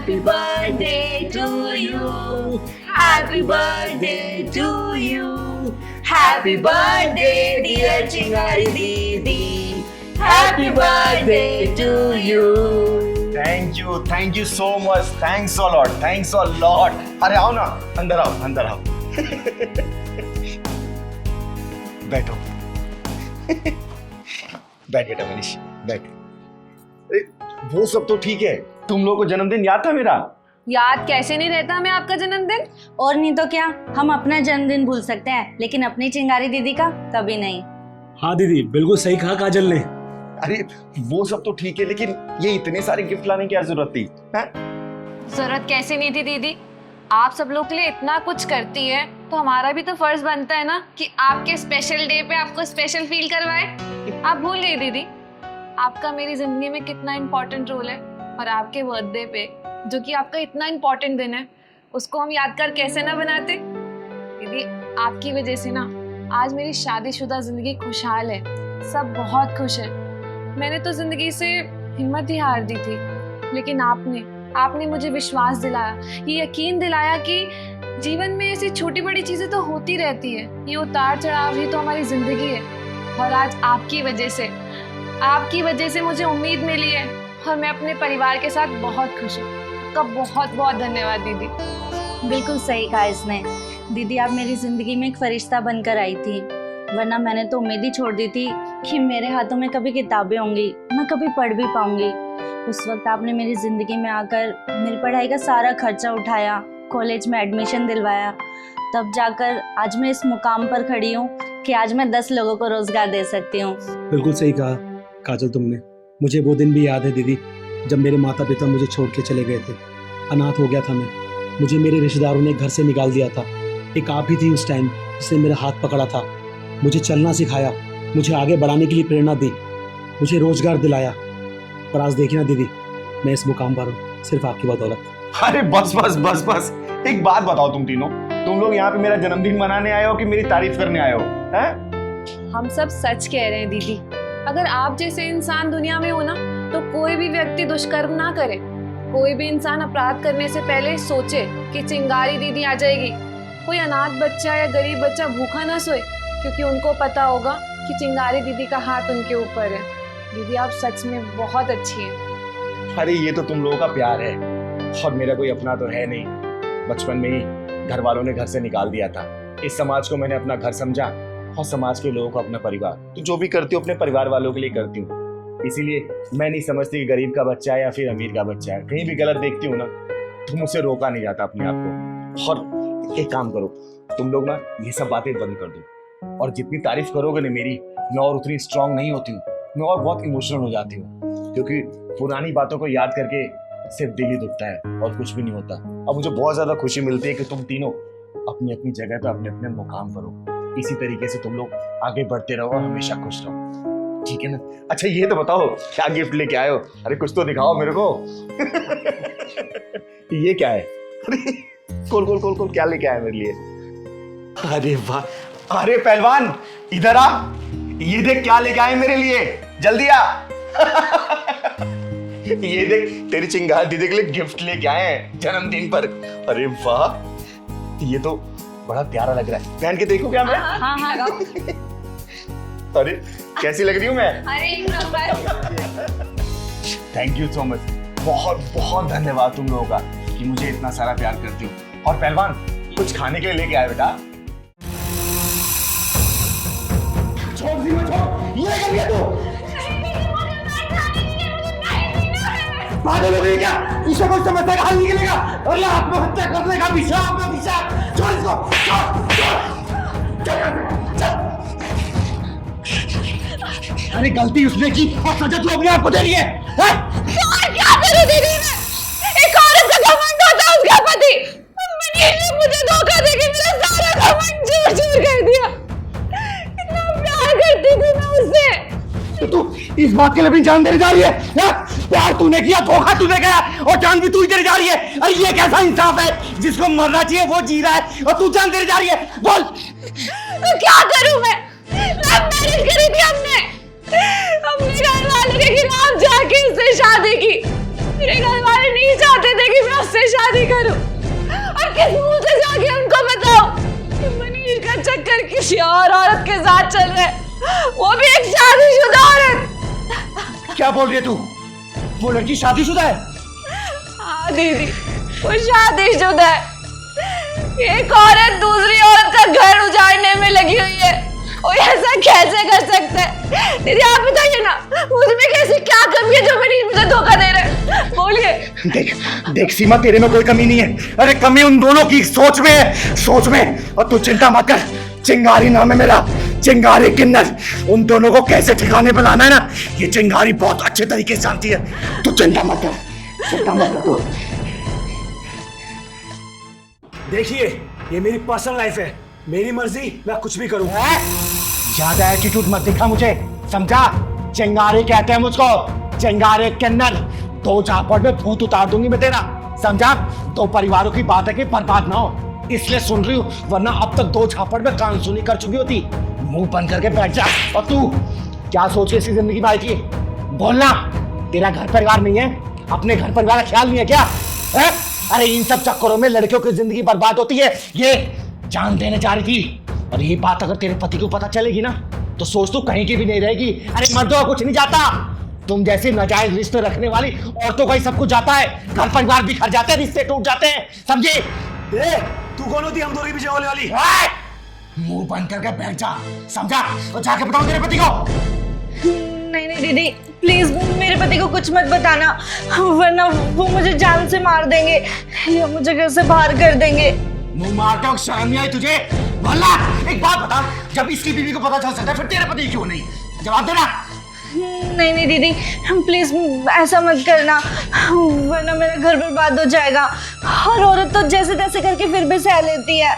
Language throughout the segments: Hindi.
Happy birthday to you. Happy birthday to you. Happy birthday dear Chingari Didi. Happy birthday to you. Thank you so much, thanks a lot. अरे आओ ना, अंदर आओ बैठो बैठ बेटा मनीष, बैठ। अरे वो सब तो ठीक है, तुम लोगों को जन्मदिन याद था मेरा? याद कैसे नहीं रहता हमें आपका जन्मदिन? और नहीं तो क्या, हम अपना जन्मदिन भूल सकते हैं लेकिन अपनी चिंगारी दीदी का कभी नहीं। हाँ दीदी, बिल्कुल सही कहा काजल ने। अरे वो सब तो ठीक है, लेकिन ये इतने सारे गिफ्ट लाने की क्या जरूरत थी? जरूरत कैसे नहीं थी दीदी? आप सब लोग के लिए इतना कुछ करती है तो हमारा भी तो फर्ज बनता है ना कि आपके स्पेशल डे पे आपको स्पेशल फील करवाए। आप भूल गई दीदी, आपका मेरी जिंदगी में कितना इम्पोर्टेंट रोल है, और आपके बर्थडे पे जो कि आपका इतना इम्पोर्टेंट दिन है उसको हम यादगार कैसे ना बनाते। दीदी आपकी वजह से ना आज मेरी शादीशुदा जिंदगी खुशहाल है, सब बहुत खुश है। मैंने तो जिंदगी से हिम्मत ही हार दी थी, लेकिन आपने मुझे विश्वास दिलाया, ये यकीन दिलाया कि जीवन में ऐसी छोटी बड़ी चीजें तो होती रहती है, ये उतार चढ़ाव ही तो हमारी जिंदगी है। और आज आपकी वजह से मुझे उम्मीद मिली है, और मैं अपने परिवार के साथ बहुत खुश हूँ। आपका बहुत बहुत धन्यवाद दीदी। बिल्कुल सही कहा इसने। दीदी आप मेरी जिंदगी में एक फरिश्ता बनकर आई थी, वरना मैंने तो उम्मीद ही छोड़ दी थी कि मेरे हाथों में कभी किताबें होंगी, मैं कभी पढ़ भी पाऊंगी। उस वक्त आपने मेरी ज़िंदगी में आकर मेरी पढ़ाई का सारा खर्चा उठाया, कॉलेज में एडमिशन दिलवाया, तब जाकर आज मैं इस मुकाम पर खड़ी हूँ कि आज मैं 10 लोगों को रोज़गार दे सकती हूँ। बिल्कुल सही कहा काजल तुमने। मुझे वो दिन भी याद है दीदी, जब मेरे माता पिता मुझे छोड़ के चले गए थे। अनाथ हो गया था मैं, मुझे मेरे रिश्तेदारों ने घर से निकाल दिया था। एक आप ही थी उस टाइम जिसने मेरा हाथ पकड़ा था, मुझे चलना सिखाया, मुझे आगे बढ़ाने के लिए प्रेरणा दी, मुझे रोजगार दिलाया। पर आज देखिए ना दीदी, मैं इस मुकाम पर हूँ सिर्फ आपकी बदौलत। अरे बस, एक बात बताओ तुम तीनों, तुम लोग यहाँ पे मेरा जन्मदिन मनाने आए हो कि मेरी तारीफ करने आए हो? हैं? हम सब सच कह रहे हैं दीदी, अगर आप जैसे इंसान दुनिया में हो ना तो कोई भी व्यक्ति दुष्कर्म ना करे, कोई भी इंसान अपराध करने से पहले सोचे कि चिंगारी दीदी आ जाएगी। कोई अनाथ बच्चा या गरीब बच्चा भूखा ना सोए, क्योंकि उनको पता होगा कि चिंगारी दीदी का हाथ उनके ऊपर है। दीदी आप सच में बहुत अच्छी हैं। अरे ये तो तुम लोगों का प्यार है, और मेरा कोई अपना तो है नहीं। बचपन में ही घर वालों ने घर से निकाल दिया था। इस समाज को मैंने अपना घर समझा, और समाज के लोगों को अपना परिवार। तो जो भी करती हूँ अपने परिवार वालों के लिए करती हूँ। इसीलिए मैं नहीं समझती कि गरीब का बच्चा है या फिर अमीर का बच्चा है। कहीं भी गलत देखती हूँ ना तो मुझसे रोका नहीं जाता अपने आप को। और एक काम करो, तुम लोग ना ये सब बातें बंद कर दो, और जितनी तारीफ करोगे ना मेरी, मैं और उतनी स्ट्रांग नहीं होती हूँ, मैं और बहुत इमोशनल हो जाती हूँ। क्योंकि पुरानी बातों को याद करके सिर्फ दिल ही दुखता है और कुछ भी नहीं होता। अब मुझे बहुत ज्यादा खुशी मिलती है कि तुम तीनों अपनी अपनी जगह पे अपने अपने मुकाम पर हो। इसी तरीके से तुम लोग आगे बढ़ते रहो और हमेशा खुश रहो, ठीक है ना? अच्छा ये तो बताओ, क्या गिफ्ट लेके आए हो? अरे कुछ तो दिखाओ मेरे को। ये क्या है? अरे खोल, क्या लेके आए मेरे लिए? अरे वाह, अरे पहलवान इधर आ, ये देख क्या लेके आए मेरे लिए, जल्दी आ। ये देख तेरी चिंगारी दीदी के लिए गिफ्ट लेके आए हैं जन्मदिन पर। अरे वाह, ये तो बड़ा प्यारा लग रहा है, पहन के देखो क्या मैं? हाँ अरे कैसी लग रही हूँ मैं? अरे थैंक यू सो मच, बहुत बहुत धन्यवाद तुम लोगों का कि मुझे इतना सारा प्यार करती हो। और पहलवान कुछ खाने के लिए लेके आए बेटा? छोड़ दी, ये कर लिया तू? पागल हो गई क्या? इसे कोई समस्या का हल निकलेगा? अरे आत्महत्या करने का विचार, छोड़ इसको, अरे गलती उसने की और सजा तू अपने आप को दे रही है। क्या करूं दीदी मैं? एक औरत का घमंड होता है उसका पति, मनीष ने मुझे धोखा देके मेरा सारा घमंड चूर कर दिया। इतना प्यार करती थी मैं उससे। तो तू इस बात के लिए अपनी जान देने जा रही है? प्यार तूने किया, धोखा तूने किया, और जान भी तू ही देने जा रही है। अरे ये कैसा इंसाफ है? जिसको मरना चाहिए वो जी रहा है और तू जान देने जा रही है। बोल तो क्या करूं मैं? मैरिज करी थी हमने घर वालों के खिलाफ जाके उससे शादी की। मेरे घर वाले नहीं चाहते थे कि मैं चल रहा है, वो भी एक शादीशुदा औरत। क्या बोल रही है तू? वो लड़की शादीशुदा है? हाँ दीदी, वो शादीशुदा है। एक औरत दूसरी औरत का घर उजाड़ने में लगी हुई है, और ऐसा कैसे कर सकते हैं? दीदी आप बताइए ना, उसमें कैसी क्या कमी है जो मेरी मुझे धोखा दे रहे हैं? बोलिए। देख देख सीमा, तेरे में कोई कमी नहीं है। अरे कमी उन दोनों की सोच में है, सोच में। और तू चिंता मत कर, चिंगारी नाम है मेरा, चिंगारी किन्नर। उन दोनों को कैसे ठिकाने पे लाना है ना, ये चिंगारी बहुत अच्छे तरीके से जानती है। तू चिंता मत कर, चिंता मत कर तू। देखिए, ये मेरी पर्सनल लाइफ है, मेरी मर्जी, मैं कुछ भी करूँ। ज्यादा एटीट्यूड मत दिखा मुझे, समझा? चिंगारी कहते हैं मुझको, चिंगारी किन्नर। दो झापड़ में भूत उतार दूंगी मैं तेरा, समझा? दो परिवारों की बात है कि बर्बाद ना हो, इसलिए सुन रही हूँ, वरना अब तक दो झापड़ में कान सुनी कर चुकी होती। मुंह बंद करके बैठ जा। और तू क्या सोच के इसकी जिंदगी में आई थी? बोलना, तेरा घर परिवार नहीं है? अपने घर परिवार का ख्याल नहीं है क्या है? अरे इन सब चक्करों में लड़कियों की जिंदगी बर्बाद होती है। ये जान देने जा रही थी, और ये बात अगर तेरे पति को पता चलेगी ना, तो सोच तू कहीं की भी नहीं रहेगी। अरे मर्दों का कुछ नहीं जाता, तुम जैसी नाजायज रिश्ते रखने वाली औरतों का ही सब कुछ जाता है। घर परिवार बिखर जाते हैं, रिश्ते टूट जाते हैं, समझे? तू कौन होती है हम दोनों के पीछे होने वाली? मुंह बंद करके बैठ जा, समझा? और जाके बताओ तेरे पति को। नहीं नहीं दीदी, प्लीज मेरे पति को कुछ मत बताना, वरना वो मुझे जान से मार देंगे या मुझे घर से बाहर कर देंगे। मुंह मारते हो, शर्म नहीं आई तुझे? बोलना। एक बात बता, जब इसकी बीवी को पता चल सकता है, फिर तेरे पति क्यों नहीं? जवाब देना। नहीं नहीं दीदी, प्लीज ऐसा मत करना, वरना मेरा घर बर्बाद हो जाएगा। हर औरत तो जैसे तैसे करके फिर भी सह लेती है।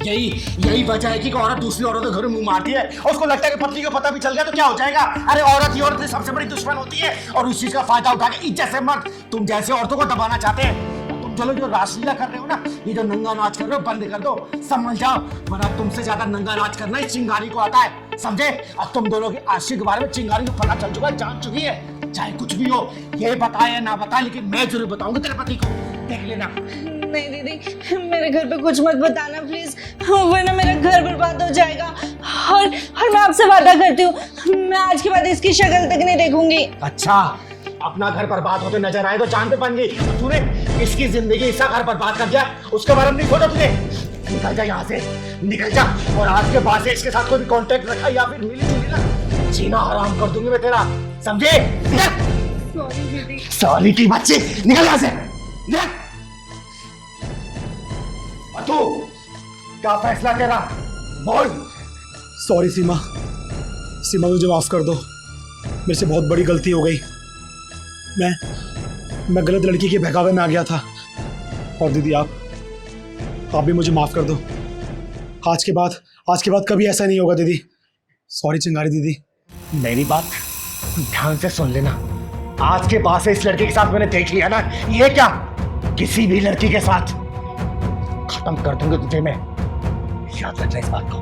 यही वजह है कि औरत दूसरी औरत के घर में मुंह मारती है, और उसको लगता है कि पत्नी को पता भी चल गया तो क्या हो जाएगा। अरे औरत ही औरत की सबसे बड़ी दुश्मन होती है, और उस चीज का फायदा उठा के इज्जत से मत तुम जैसे औरतों को दबाना चाहते हैं। तुम चलो जो रासलीला कर रहे हो ना, ये जो नंगा नाच कर रहे हो, बंद कर दो, समझ जाओ, वरना तुमसे ज्यादा नंगा नाच करना इस चिंगारी को आता है, समझे? अब तुम दोनों की आशिक के बारे में चिंगारी को पता चल चुका है, जान चुकी है। चाहे कुछ भी हो, ये बताए या ना बताए, लेकिन मैं जरूर बताऊंगा तेरे पति को, देख लेना। नहीं दीदी, मेरे घर पे कुछ मत बताना प्लीज, वरना मेरा घर बर्बाद हो जाएगा। और मैं आपसे वादा करती हूँ, मैं आज के बाद इसकी शक्ल तक नहीं देखूंगी। अच्छा, अपना घर बर्बाद होते नजर आए तो जान पे बन गई। तूने इसकी जिंदगी ऐसा घर बर्बाद कर दिया, उसके बारे में नहीं सोचा तुझे? निकल जा यहाँ से, निकल जा। और आज के बाद से इसके साथ कोई भी कांटेक्ट रखा या फिर मिली जुली ना, जीना हराम कर दूंगी मैं तेरा, समझे? सॉरी दीदी। सॉरी की बच्ची, निकल यहाँ से, निकल। और तू क्या फैसला तेरा? बोल। सॉरी सीमा, सीमा मुझे माफ कर दो, मेरे से बहुत बड़ी गलती हो गई। मैं गलत लड़की के बहकावे में आ गया था। और दीदी आप भी मुझे माफ कर दो। आज के बाद कभी ऐसा नहीं होगा दीदी। सॉरी चिंगारी दीदी। मेरी बात ध्यान से सुन लेना, आज के बाद से इस लड़के के साथ मैंने देख लिया ना, ये क्या किसी भी लड़की के साथ खत्म कर दूंगा तुझे मैं, याद रखना इस बात को।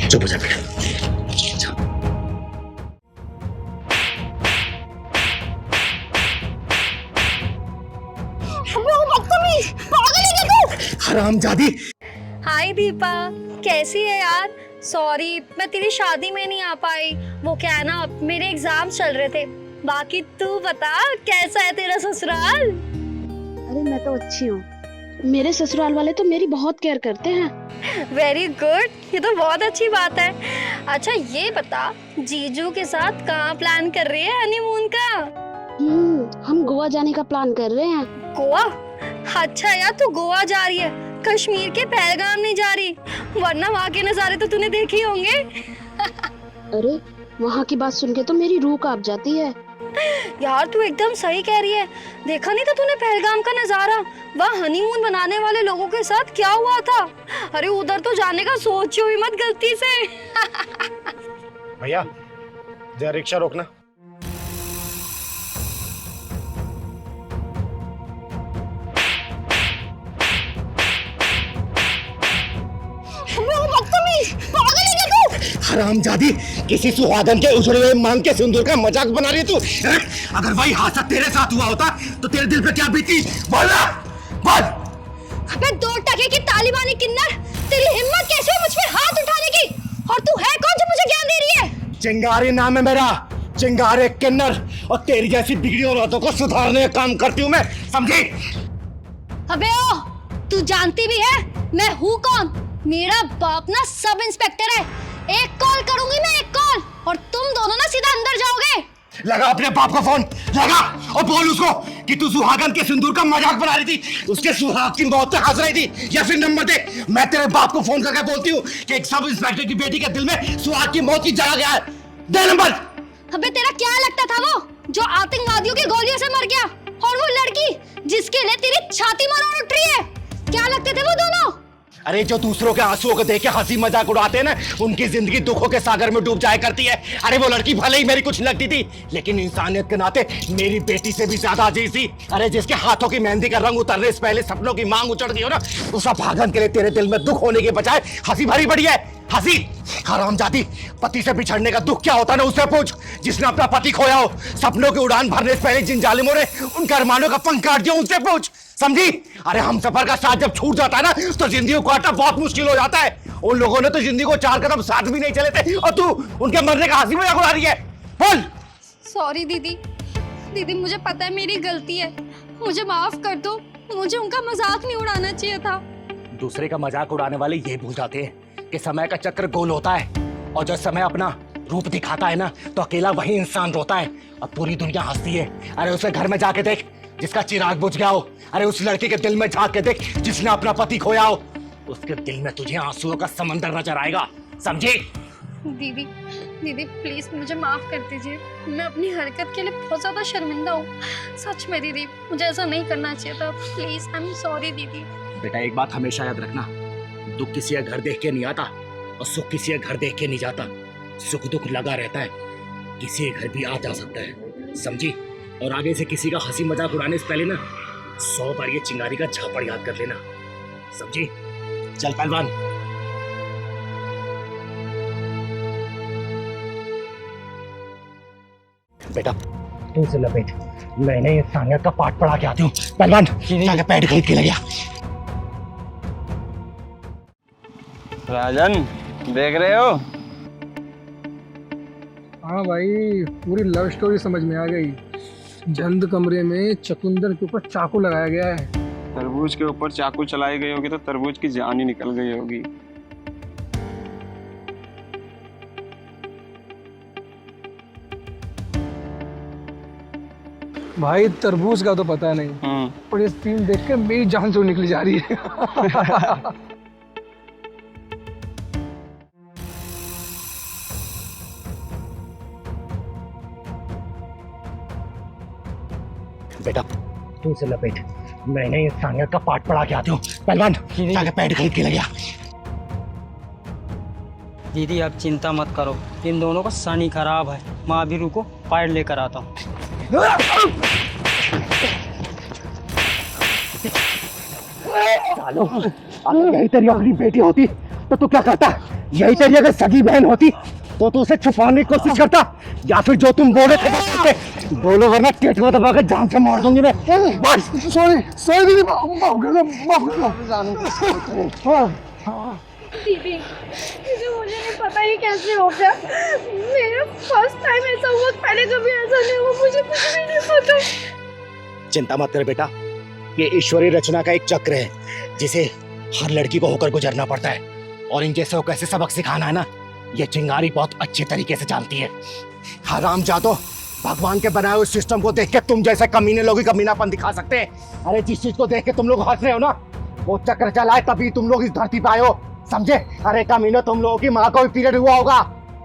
चुप हो जा बेटा। हरामजादी। हाय दीपा, कैसी है यार? सॉरी मैं तेरी शादी में नहीं आ पाई, वो क्या है ना, मेरे एग्जाम चल रहे थे। बाकी तू बता, कैसा है तेरा ससुराल? अरे मैं तो अच्छी हूँ, मेरे ससुराल वाले तो मेरी बहुत केयर करते हैं। वेरी गुड, ये तो बहुत अच्छी बात है। अच्छा ये बता, जीजू के साथ कहाँ प्लान कर रही है हनीमून का? हम गोवा जाने का प्लान कर रहे हैं। गोवा? अच्छा यार, तू गोवा जा रही है, कश्मीर के पहलगाम नहीं जा रही, वरना वहाँ के नज़ारे तो तूने देखे होंगे। अरे वहाँ की बात सुन के तो मेरी रूह कांप जाती है। यार तू एकदम सही कह रही है, देखा नहीं था तूने पहलगाम का नजारा? वहाँ हनीमून बनाने वाले लोगों के साथ क्या हुआ था? अरे उधर तो जाने का सोचो ही मत गलती से। भैया जरा रिक्शा रोकना। हरामजादी, किसी सुहागन के उछड़े हुए मांग के सिंदूर का मजाक बना रही है तू? अगर वही हादसा तेरे साथ हुआ होता तो तेरे दिल पे क्या बीती? बोल ना, बोल। अबे 2 टके की तालिबानी किन्नर, तेरी हिम्मत कैसे है मुझ पे हाथ उठाने की? और तू है कौन जो मुझे ज्ञान दे रही है? चिंगारी नाम है मेरा, चिंगारे किन्नर, और तेरी जैसी बिगड़ी औरतों को सुधारने का काम करती हूँ मैं, समझी? अबे ओ, तू जानती भी है मैं हूँ कौन? मेरा बाप ना सब इंस्पेक्टर है। एक कॉल करूंगी मैं, एक कॉल, और तुम दोनों ना सीधा अंदर जाओगे। लगा अपने बाप को फोन, लगा और बोल उसको कि तू सुहागन के सिंदूर का मजाक बना रही थी, उसके सुहाग की मौत पे हंस रही थी, या फिर नंबर दे, मैं तेरे बाप को फोन करके बोलती हूँ कि एक सब इंस्पेक्टर की बेटी के दिल में सुहाग की मौत की जगह गया है। दे नंबर। अबे तेरा क्या लगता था वो जो आतंकवादियों की गोलियों से मर गया, और वो लड़की जिसके लिए तेरी छाती मरोड़ उठ रही है, क्या लगते थे वो दोनों? अरे जो दूसरों के आंसुओं को देख के हंसी मजाक उड़ाते हैं ना, उनकी जिंदगी दुखों के सागर में डूब जाया करती है। अरे वो लड़की भले ही मेरी कुछ लगती थी, लेकिन इंसानियत के नाते मेरी बेटी से भी ज्यादा अजीज थी। अरे जिसके हाथों की मेहंदी का रंग उतरने से पहले सपनों की मांग उचड़ गई हो ना, उस भागन के लिए तेरे दिल में दुख होने के बजाय हंसी भरी पड़ी है। हंसी। हरामजादी, पति से बिछड़ने का दुख क्या होता है ना उससे पूछ, जिसने अपना पति खोया हो। सपनों की उड़ान भरने से पहले जिन जालिमों ने उनके अरमानों का पंख काट दिया, उनसे पूछ, समझी? अरे हम सफर का साथ जब छूट जाता है ना, तो जिंदगी को काटना बहुत मुश्किल हो जाता है। उन लोगों ने तो जिंदगी को 4 कदम साथ भी नहीं चले थे, और तू उनके मरने का हंसी मजाक उड़ा रही है। बोल। सॉरी दीदी, दीदी मुझे पता है मेरी गलती है, मुझे माफ कर दो, मुझे उनका मजाक नहीं उड़ाना चाहिए था। दूसरे का मजाक उड़ाने वाले ये भूल जाते हैं कि समय का चक्र गोल होता है, और जब समय अपना रूप दिखाता है ना, तो अकेला वही इंसान रोता है और पूरी दुनिया हंसती है। अरे उसे घर में जाके देख जिसका चिराग बुझ गया हो। अरे उस लड़की के दिल में झांक के देख जिसने अपना पति खोया हो। उसके दिल में तुझे आंसुओं का समंदर नजर आएगा, समझी? दीदी, दीदी प्लीज मुझे माफ कर दीजिए, मैं अपनी हरकत के लिए बहुत ज्यादा शर्मिंदा हूँ। सच में दीदी, मुझे ऐसा नहीं करना चाहिए था। प्लीज आई एम सॉरी दीदी। बेटा एक बात हमेशा याद रखना, दुख किसी का घर देख के नहीं आता, और सुख किसी का घर देख के नहीं जाता। सुख दुख लगा रहता है, किसी के घर भी आ जा सकता है, समझी? और आगे से किसी का हंसी मजाक उड़ाने से पहले ना 100 बार ये चिंगारी का झापड़ याद कर लेना, समझी? चल पहलवान। बेटा तू से लपेट, मैंने इंसानियत का पाठ पढ़ा के आती हूँ। पहलवान जाके पैड खरीद के ले गया। राजन देख रहे हो? हाँ भाई, पूरी लव स्टोरी समझ में आ गई। बंद कमरे में चकुंदर के ऊपर चाकू लगाया गया है। तरबूज के ऊपर चाकू चलाई गई होगी तो तरबूज की जान ही निकल गई होगी। भाई तरबूज का तो पता नहीं, पर ये सीन देख के मेरी जान जो निकली जा रही है। बेटा तू से लपेट, मैंने इंसानियत का पाठ पढ़ा के आती हूँ। पहलवान जाके पैड खरीद के ले गया। दीदी आप चिंता मत करो, इन दोनों का शनि खराब है। मैं अभी रुको, पैड लेकर आता हूँ। अगर यही तेरी अपनी बेटी होती तो तू क्या करता? यही तेरी अगर सगी बहन होती तो तू उसे छुपाने की कोशिश करता, या फिर जो तुम बोले थे बोलो, वरना टेट में दबा के जान से मार दूंगी मैं। बस सॉरी सॉरी दीदी, माफ कर दो, माफ कर दो। दीदी, मुझे नहीं पता ये कैसे हो गया। मेरा फर्स्ट टाइम ऐसा हुआ, पहले कभी ऐसा नहीं हुआ, मुझे कुछ भी नहीं पता। चिंता मत कर बेटा, ये ईश्वरीय रचना का एक चक्र है जिसे हर लड़की को होकर गुजरना पड़ता है, और इन जैसे को कैसे सबक सिखाना है ना, ये चिंगारी बहुत अच्छे तरीके से जानती है। हरामजादो, भगवान के बनाए हुए सिस्टम को देख के तुम जैसे कमीने लोग ही कमीनापन दिखा सकते हैं। अरे जिस चीज को देख के तुम लोग हंस रहे हो ना, वो चक्र चला है तभी तुम लोग इस धरती पे आए हो, समझे? अरे कमीने, तुम लोगों की माँ को भी पीरियड हुआ होगा,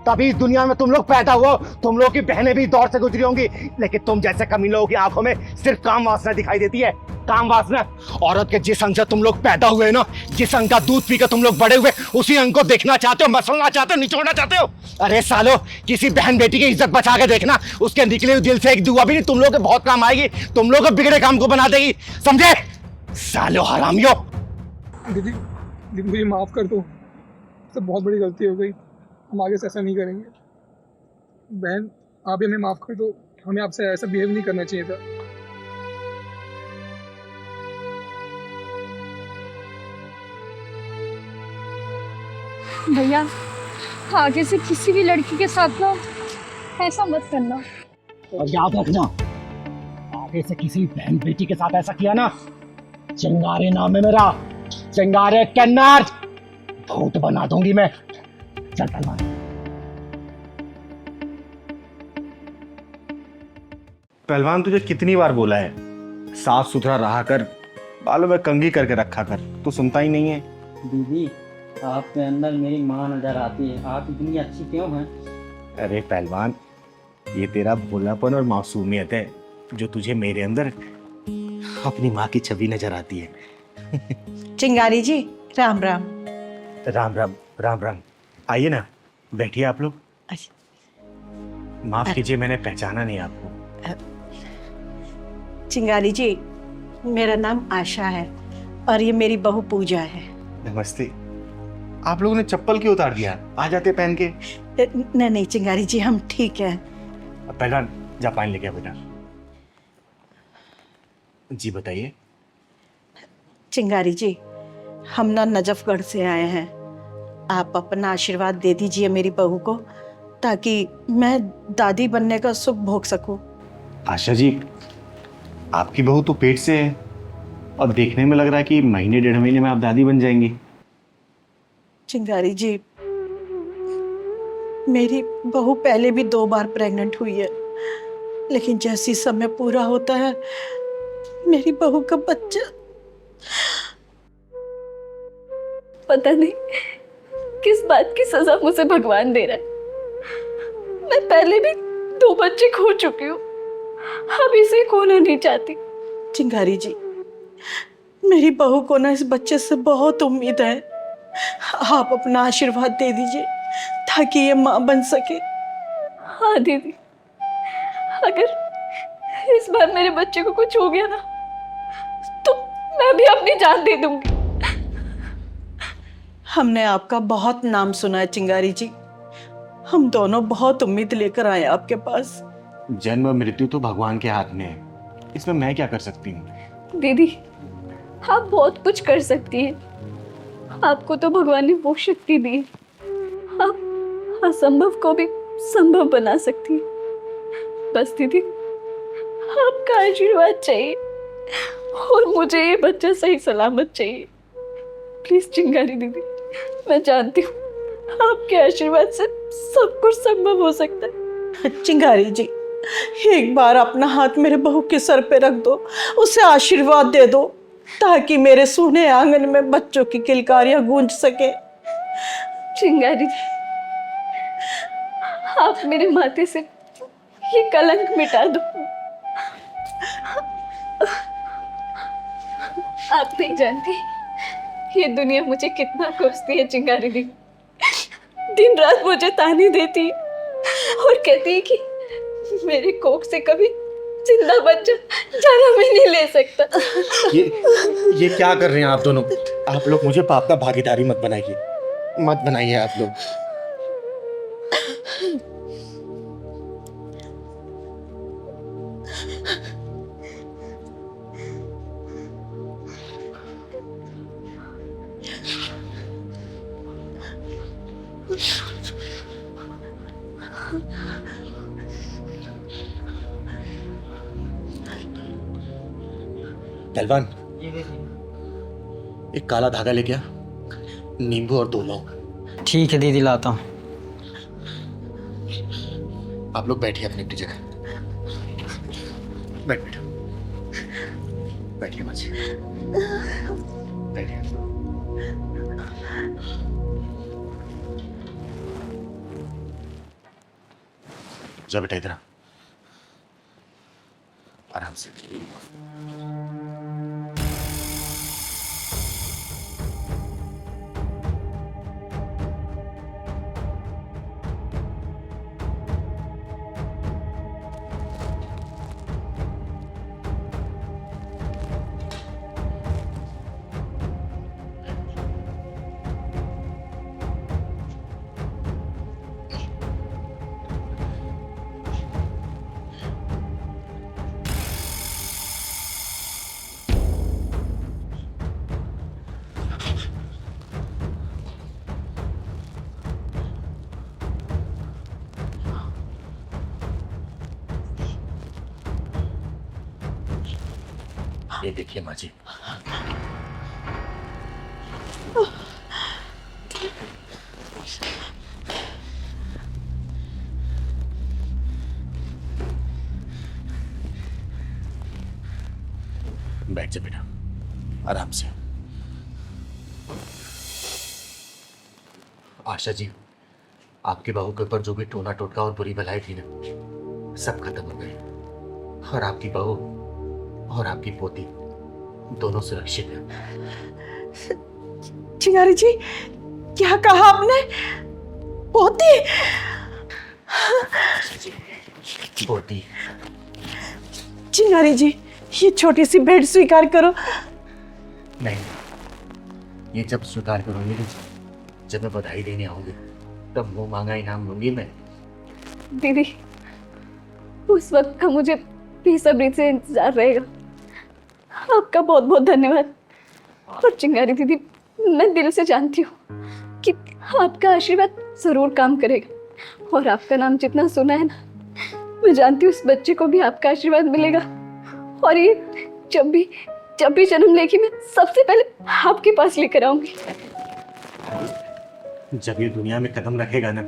तभी इस दुनिया में तुम लोग पैदा हुए। तुम लोगों की बहनें भी दौर से गुजरी होंगी, लेकिन तुम जैसे कमीने लोगों की आंखों में सिर्फ काम वासना दिखाई देती है। काम वासना। औरत के जिस अंग से तुम लोग पैदा हुए ना, जिस अंग का दूध पी के तुम लोग बड़े हुए, उसी अंग को देखना चाहते हो, मसलना चाहते हो, निचोड़ना चाहते हो। अरे सालो, किसी बहन बेटी की इज्जत बचा के देखना, उसके निकले हुए दिल से एक दुआ भी नहीं तुम लोग के बहुत काम आएगी, तुम लोग के बिगड़े काम को बना देगी, समझे? सालो हरामियों। दीदी, दीदी मुझे माफ कर दो, तो बहुत बड़ी गलती हो गई, हम आगे से ऐसा नहीं करेंगे। बहन आप भी हमें माफ कर दो, हमें आपसे ऐसा बिहेव नहीं करना चाहिए था। भैया आगे से किसी भी लड़की के साथ ना ऐसा मत करना। और याद रखना, आगे से किसी बहन बेटी के साथ ऐसा किया ना, चिंगारे नाम है मेरा, चिंगारे कन्नड़, भूत बना दूंगी मैं। चल पहलवान। पहलवान तुझे कितनी बार बोला है साफ सुथरा रहा कर, बालों में कंघी करके रखा कर, तू सुनता ही नहीं है। दीदी आपके अंदर मेरी माँ नजर आती है, आप इतनी अच्छी क्यों हैं? अरे पहलवान, ये तेरा भोलापन और मासूमियत है जो तुझे मेरे अंदर अपनी माँ की छवि नजर आती है। चिंगारी जी राम राम। राम राम राम राम। आइए ना, बैठिए आप लोग। माफ कीजिए, मैंने पहचाना नहीं आपको। चिंगारी जी, मेरा नाम आशा है और ये मेरी बहू पूजा है। नमस्ते। आप लोगों ने चप्पल क्यों उतार दिया? आ जाते पहन के। नहीं नहीं चिंगारी जी, हम ठीक हैं। पहलवान जा पानी लेके आ बेटा। जी बताइए। चिंगारी जी, हम ना नजफगढ़ से आए हैं, आप अपना आशीर्वाद दे दीजिए मेरी बहू को, ताकि मैं दादी बनने का सुख भोग सकूं। आशा जी, आपकी बहू तो पेट से है और देखने में लग रहा है कि महीने 1.5 महीने में आप दादी बन जाएंगी। चिंगारी जी, मेरी बहू पहले भी 2 बार प्रेग्नेंट हुई है, लेकिन जैसी समय पूरा होता है मेरी बहू का बच्चा पता नहीं किस बात की सजा मुझे भगवान दे रहा है। मैं पहले भी 2 बच्चे खो चुकी हूँ, अब इसे खोना नहीं चाहती। चिंगारी जी, मेरी बहू को ना इस बच्चे से बहुत उम्मीद है, आप अपना आशीर्वाद दे दीजिए ताकि ये माँ बन सके। हाँ दीदी, अगर इस बार मेरे बच्चे को कुछ हो गया ना तो मैं भी अपनी जान दे दूंगी। हमने आपका बहुत नाम सुना है चिंगारी जी, हम दोनों बहुत उम्मीद लेकर आए आपके पास। जन्म और मृत्यु तो भगवान के हाथ में है, इसमें मैं क्या कर सकती हूँ? दीदी आप बहुत कुछ कर सकती हैं, आपको तो भगवान ने वो शक्ति दी है, आप असंभव को भी संभव बना सकती हैं। बस दीदी आपका आशीर्वाद चाहिए और मुझे ये बच्चा सही सलामत चाहिए। प्लीज चिंगारी दीदी, मैं जानती हूँ आपके आशीर्वाद से सब कुछ संभव हो सकता है। चिंगारी जी, एक बार अपना हाथ मेरे बहू के सर पे रख दो, उसे आशीर्वाद दे दो ताकि मेरे सोने आंगन में बच्चों की किलकारियां गूंज सके। चिंगारी जी, आप मेरे माथे से ये कलंक मिटा दो। आप नहीं जानती ये दुनिया मुझे कितना कोसती है चिंगारी दी। दिन रात मुझे ताने देती है और कहती है कि मेरे कोख से कभी जिंदा बच्चा जन्म ही नहीं ले सकता। ये क्या कर रहे हैं आप दोनों? आप लोग मुझे पाप का भागीदारी मत बनाइए आप लोग। पहलवान, एक काला धागा लेके आ, नींबू और 2 लौंग। ठीक है दीदी, लाता हूँ। आप लोग बैठिए अपनी अपनी जगह। बैठिए बच्चे, बैठिए। जा बेटा, इधर आराम से। ये देखिए माँ जी। बैठ जा बेटा, आराम से। आशा जी, आपकी बहू के ऊपर जो भी टोना टोटका और बुरी भलाई थी ना, सब खत्म हो गई। और आपकी बहू और आपकी पोती दोनों सुरक्षित हैं। चिंगारी जी, क्या कहा आपने? पोती? आशा जी, पोती। चिंगारी जी, ये छोटी सी भेंट स्वीकार करो। नहीं, ये जब स्वीकार करूंगी ना, जब मैं बधाई देने आऊंगी, तब मुंह मांगा इनाम लूंगी मैं। दीदी, उस वक्त का मुझे बेसब्री से इंतजार रहेगा। आपका बहुत बहुत धन्यवाद। और चिंगारी दीदी, मैं दिल से जानती हूँ कि आपका आशीर्वाद जरूर काम करेगा। और आपका नाम जितना सुना है ना, मैं जानती हूँ उस बच्चे को भी आपका आशीर्वाद मिलेगा। और ये जब भी जन्म लेगी, मैं सबसे पहले आपके पास लेकर आऊंगी। जब ये दुनिया में कदम रखेगा ना,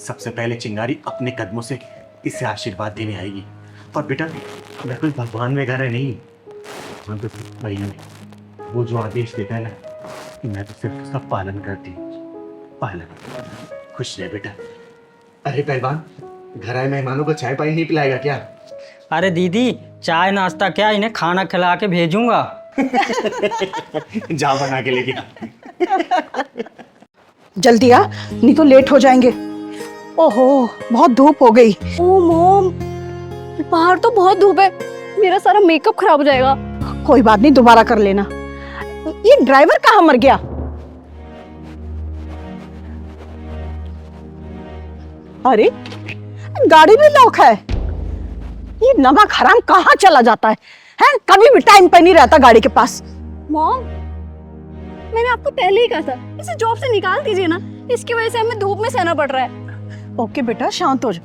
सबसे पहले चिंगारी अपने कदमों से इसे आशीर्वाद देने आएगी। और बेटा, मैं कोई भगवान वगैरह नहीं, मैं तो भैया नहीं। वो जो आदेश देता है ना, मैं तो सिर्फ उसका पालन करती हूँ। पालन। खुश रहे बेटा। अरे पहलवान, घर आए मेहमानों को चाय पानी नहीं पिलाएगा क्या? अरे दीदी, चाय नाश्ता क्या, इन्हें खाना खिला के भेजूंगा। जा बना के लेके आ। जल्दी आ, नहीं तो लेट हो जाएंगे। ओहो, बहुत धूप हो गई। ओ मॉम, बाहर तो बहुत धूप है, मेरा सारा मेकअप खराब हो जाएगा। कोई बात नहीं, दोबारा कर लेना। ये ड्राइवर कहाँ मर गया? अरे, गाड़ी भी लॉक है। ये नमक हराम कहाँ चला जाता है? हैं? कभी भी टाइम पे नहीं रहता गाड़ी के पास। मॉम, मैंने आपको पहले ही कहा था, इसे जॉब से निकाल दीजिए ना, इसकी वजह से हमें धूप में सहना पड़ रहा है। ओके बेटा, शांत हो जा।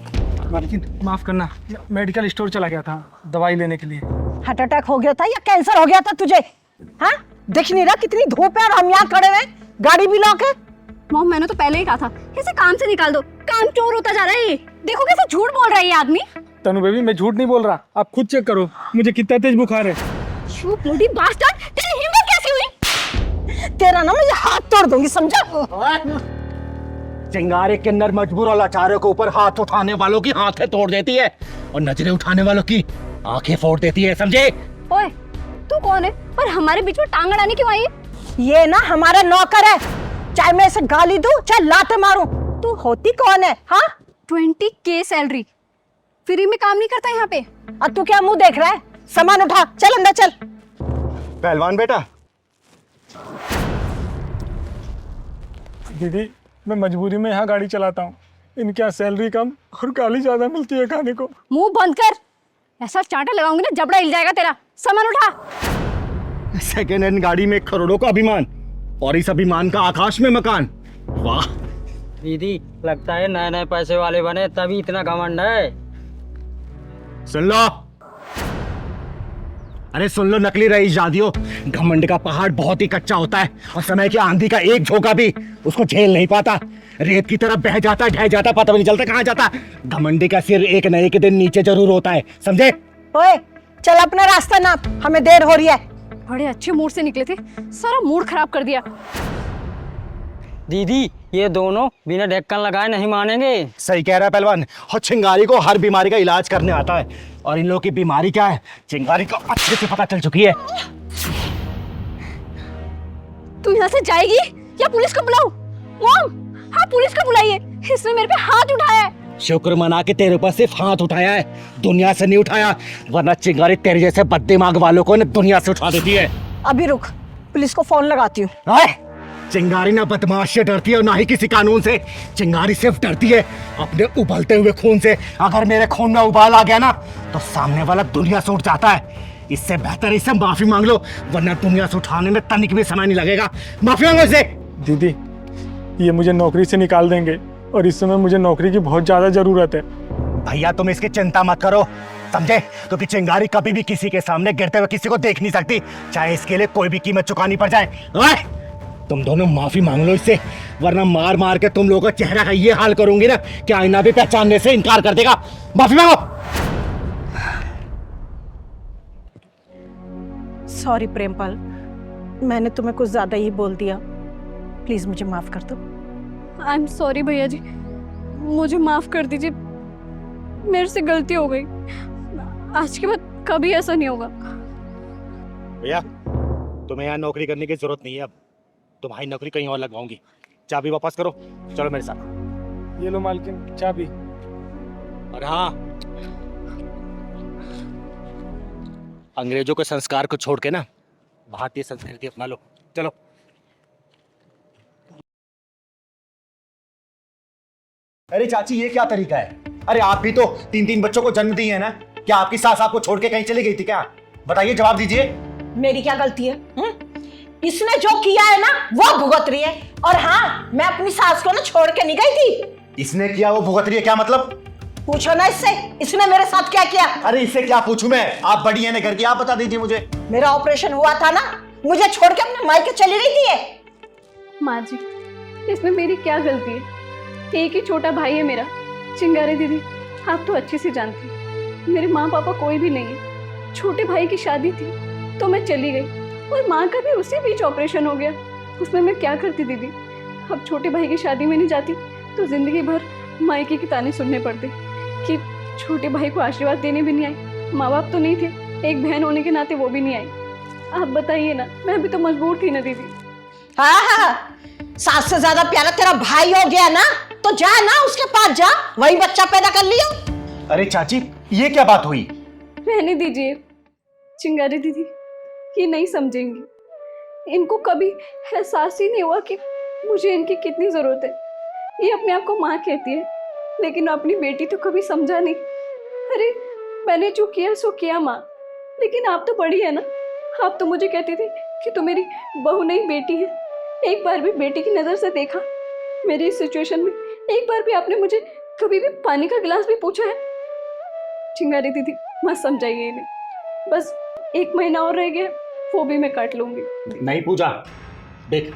माफ करना, मेडिकल स्टोर चला गया था दवाई लेने के लिए। हार्ट अटैक हो गया था या कैंसर हो गया था तुझे? हाँ, दिख नहीं रहा कितनी धूप है और हम यहाँ खड़े हैं, गाड़ी भी लॉक है। मॉम, मैंने तो पहले ही कहा था, इसे काम से निकाल दो, काम चोर होता जा रहा है ये। देखो कैसे झूठ बोल रहा है ये आदमी। तनु बेबी, मैं झूठ नहीं बोल रहा, आप खुद चेक करो मुझे कितना तेज बुखार है। You bloody bastard, तेरी हिम्मत कैसे हुई? तेरा ना मुझे हाथ तोड़ दूंगी, समझा? चिंगारी किन्नर मजबूर और लाचारों के ऊपर हाथ उठाने वालों की आंखें तोड़ देती है और नजरें उठाने वालों की आंखें फोड़ देती है, समझे? ओए, तू कौन है और हमारे बीच में टांग अड़ाने क्यों आई है? ये ना हमारा नौकर है, चाहे मैं इसे गाली दूं चाहे लाते मारूं। तू होती कौन है? हाँ, 20K सैलरी, फ्री में काम नहीं करता यहाँ पे। अब तू क्या मुंह देख रहा है? सामान उठा, चल अंदर चल। पहलवान बेटा, दीदी, मैं मजबूरी में यहाँ गाड़ी चलाता हूँ, इनके यहाँ सैलरी कम और गाली ज्यादा मिलती है खाने को। मुंह बंद कर, ऐसा चांटा लगाऊंगी ना जबड़ा हिल जाएगा तेरा। सामान उठा। सेकेंड हैंड गाड़ी में करोड़ों का अभिमान और इस अभिमान का आकाश में मकान। वाह दीदी, लगता है नए नए पैसे वाले बने तभी इतना घमंड है। सुन लो, अरे सुन लो नकली रईस जादियो, घमंड का पहाड़ बहुत ही कच्चा होता है और समय की आंधी का एक झोंका भी उसको झेल नहीं पाता। रेत की तरह बह जाता, ढह जाता, पता भी नहीं चलता कहाँ जाता। घमंडी का सिर एक न एक दिन नीचे जरूर होता है, समझे? ओए, चल अपना रास्ता नाप, हमें देर हो रही है। बड़े अच्छे मूड से निकले थे, सारा मूड खराब कर दिया। दीदी, ये दोनों बिना ढक्कन लगाए नहीं मानेंगे। सही कह रहा है पहलवान, और चिंगारी को हर बीमारी का इलाज करने आता है और इन लोगों की बीमारी क्या है चिंगारी को अच्छे से पता चल चुकी है। तू यहाँ से जाएगी या पुलिस को बुलाऊं? मॉम, हाँ पुलिस को बुलाइए, इसने मेरे पे हाथ उठाया है। शुक्र मना के तेरे ऊपर सिर्फ हाथ उठाया है, दुनिया से नहीं उठाया, वरना चिंगारी तेरे जैसे बददिमाग वालों को दुनिया से उठा देती है। अभी रुक, पुलिस को फोन लगाती हूँ। चिंगारी ना बदमाश से डरती है और ना ही किसी कानून से। चिंगारी सिर्फ डरती है अपने उबलते हुए खून से। अगर मेरे खून में उबाल आ गया ना तो सामने वाला दुनिया से उठ जाता है। इससे बेहतर इससे माफी मांग लो, वरना दुनिया से उठाने में तनिक भी समय नहीं लगेगा। माफी मांगो इसे। दीदी, ये मुझे नौकरी से निकाल देंगे और इस समय मुझे नौकरी की बहुत ज्यादा जरूरत है। भैया तुम इसकी चिंता मत करो, समझे? क्योंकि चिंगारी कभी भी किसी के सामने गिरते हुए किसी को देख नहीं सकती, चाहे इसके लिए कोई भी कीमत चुकानी पड़ जाए। ओए, तुम दोनों माफी मांग लो इससे, वरना मार मार के तुम लोगों का चेहरा का ये हाल करूंगी ना कि आईना भी पहचानने से इनकार कर देगा। माफी मांगो। सॉरी प्रेमपाल, मैंने तुम्हें कुछ ज्यादा ही बोल दिया, प्लीज मुझे माफ कर दो। आई एम सॉरी भैया जी, मुझे माफ कर दीजिए, मेरे से गलती हो गई। आज के बाद कभी ऐसा नहीं होगा। भैया, तुम्हें यहाँ नौकरी करने की जरूरत नहीं है, अब तुम्हारी नौकरी कहीं और लगवाऊंगी। चाबी वापस करो, चलो मेरे साथ। ये लो मालकिन चाबी। और हाँ, अंग्रेजों के संस्कार को छोड़ के ना भारतीय संस्कृति अपना लो, चलो। अरे चाची, ये क्या तरीका है? अरे आप भी तो 3-3 बच्चों को जन्म दिए है ना? क्या आपकी सास आपको छोड़ के कहीं चली गई थी क्या? बताइए, जवाब दीजिए। मेरी क्या गलती है? इसने जो किया है ना वो भुगत रही है। और हाँ, मैं अपनी सास को ना छोड़ के नहीं गई थी। इसने किया वो भुगत रही है, क्या मतलब? पूछो ना इससे, इसने मेरे साथ क्या किया। अरे इससे क्या पूछूं मैं? आप बड़ी है ना घर की, आप बता दीजिए मुझे। मेरा ऑपरेशन हुआ था ना, मुझे छोड़ के अपने मायके चली गई थी ये। माँ जी, इसमें मेरी क्या गलती है? एक ही छोटा भाई है मेरा, चिंगारी दीदी। आप तो अच्छे से जानती हैं, मेरे माँ पापा कोई भी नहीं है। छोटे भाई की शादी थी तो मैं चली गई, और माँ का भी उसी बीच ऑपरेशन हो गया। उसमें मैं क्या करती दीदी? अब छोटे भाई की शादी में नहीं जाती तो जिंदगी भर मायके के ताने सुनने पड़ते कि छोटे भाई को आशीर्वाद देने भी नहीं आई। माँ बाप तो नहीं थे, एक बहन होने के नाते वो भी नहीं आई। आप बताइए ना, मैं भी तो मजबूर थी ना दीदी। हाँ हाँ, सास से ज्यादा प्यारा तेरा भाई हो गया ना, तो जा ना उसके पास, जा वही बच्चा पैदा कर लियो। अरे चाची, ये क्या बात हुई? रहने दीजिए चिंगारी दीदी, ये नहीं समझेंगी। इनको कभी एहसास ही नहीं हुआ कि मुझे इनकी कितनी जरूरत है। ये अपने आप को माँ कहती है, लेकिन अपनी बेटी तो कभी समझा नहीं। अरे मैंने जो किया सो किया माँ, लेकिन आप तो बड़ी है ना। आप तो मुझे कहती थी कि तू मेरी बहू नहीं बेटी है। एक बार भी बेटी की नज़र से देखा मेरी इस सिचुएशन में? एक बार भी आपने मुझे कभी भी पानी का गिलास भी पूछा है? चिंगारी दीदी मत समझाइए इन्हें, बस 1 महीना और रह गया, वो भी मैं काट लूंगी। नहीं पूजा, देख,